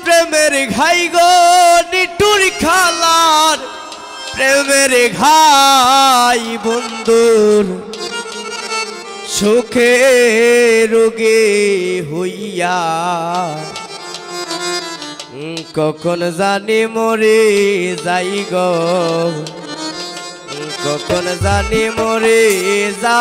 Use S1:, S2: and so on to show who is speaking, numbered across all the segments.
S1: প্রেমের ঘাই গো নিটুর খালার প্রেমের ঘাই বন্ধুর সুখে রোগে হইয়া কখন জানি মরে যাই গো কখন জানি মরে যা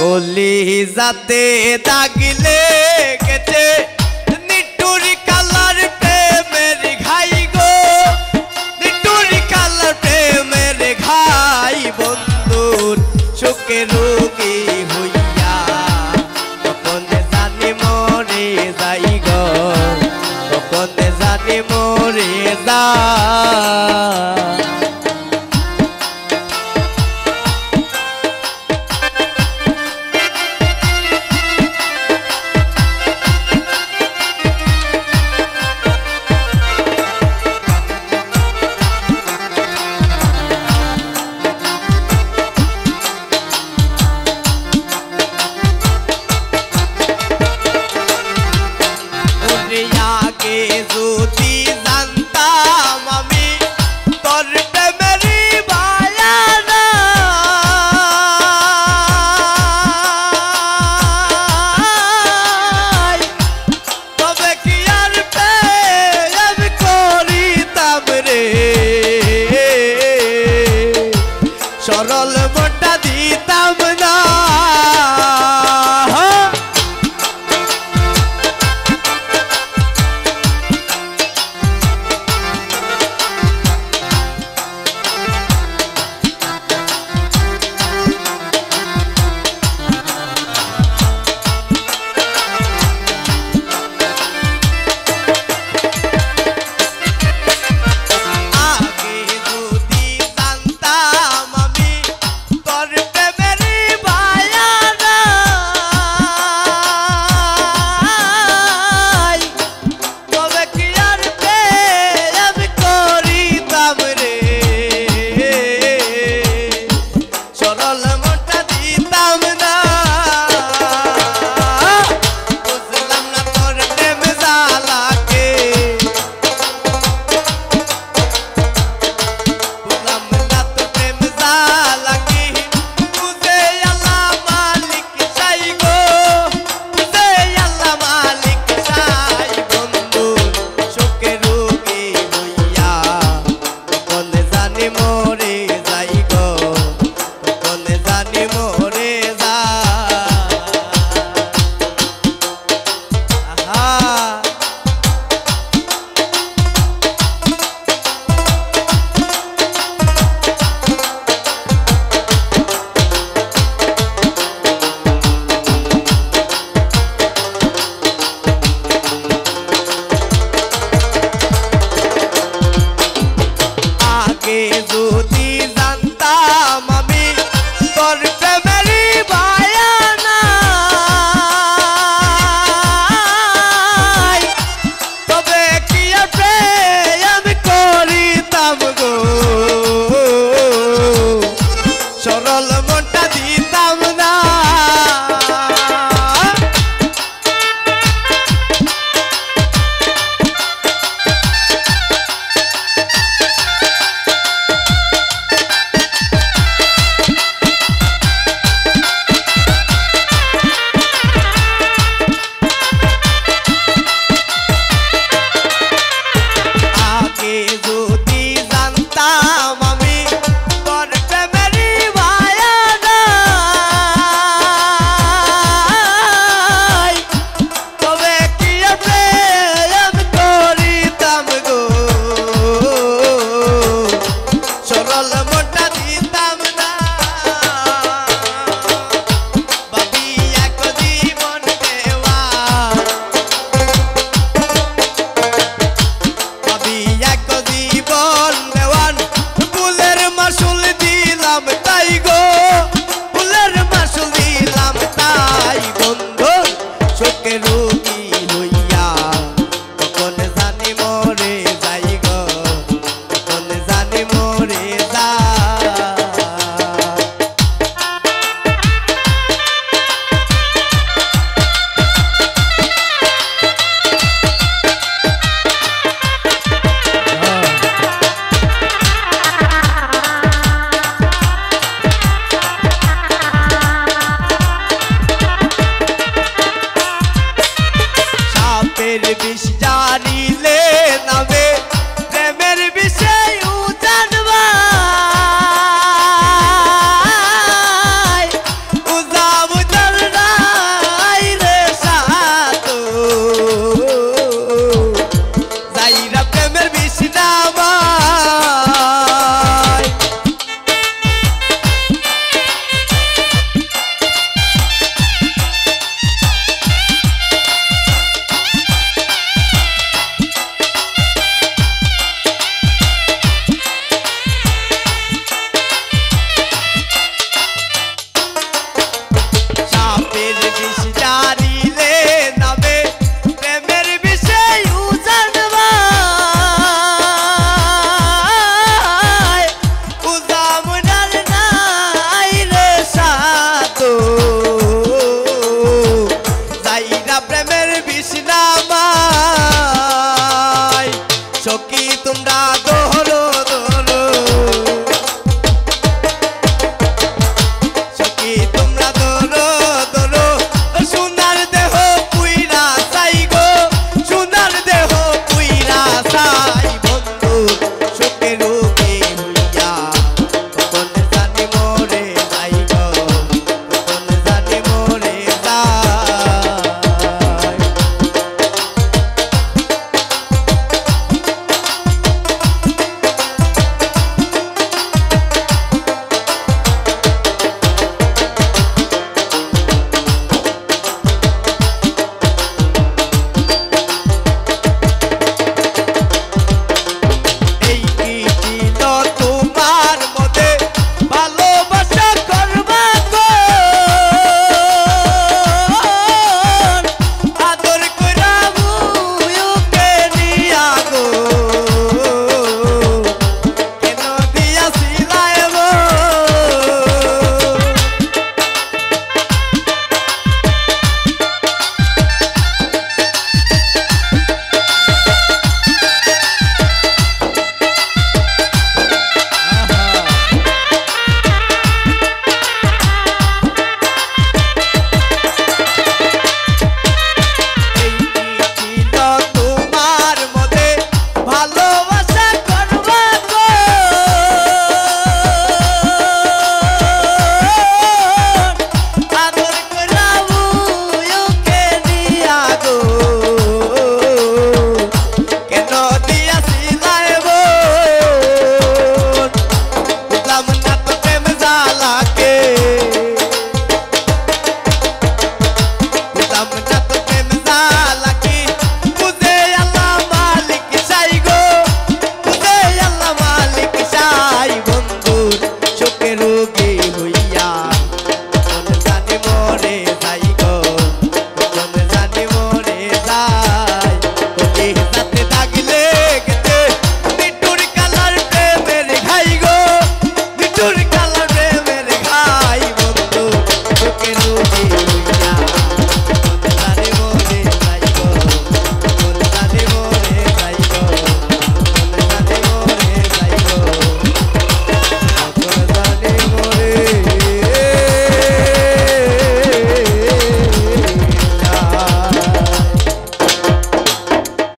S1: কলি যাতে দাগিলে গেছে নিটুর কালার প্রেমের ঘাই গো নিটুর কালার প্রেমের ঘাই বন্ধুর সুখে রোগী হইয়া কখন জানি মরে যাই গো কখন জানি মরে যা যদি জানতাম আমি তোর প্রেমেরই বায়ানা তবে কি আর প্রেম করিতাম রে সরল মনটা দিতাম না সাপের বিষ জানিলে নামে প্রেমের বিষে উজান ভাই উজাম উজান নাই রে সাতো যাইরা প্রেমের বিষ নামাই সাপের বিষ জানিলে নামে প্রেমের বিষে উজান ভাই উজাম উজান নাই রে সাতো যাইরা প্রেমের বিষ নামাই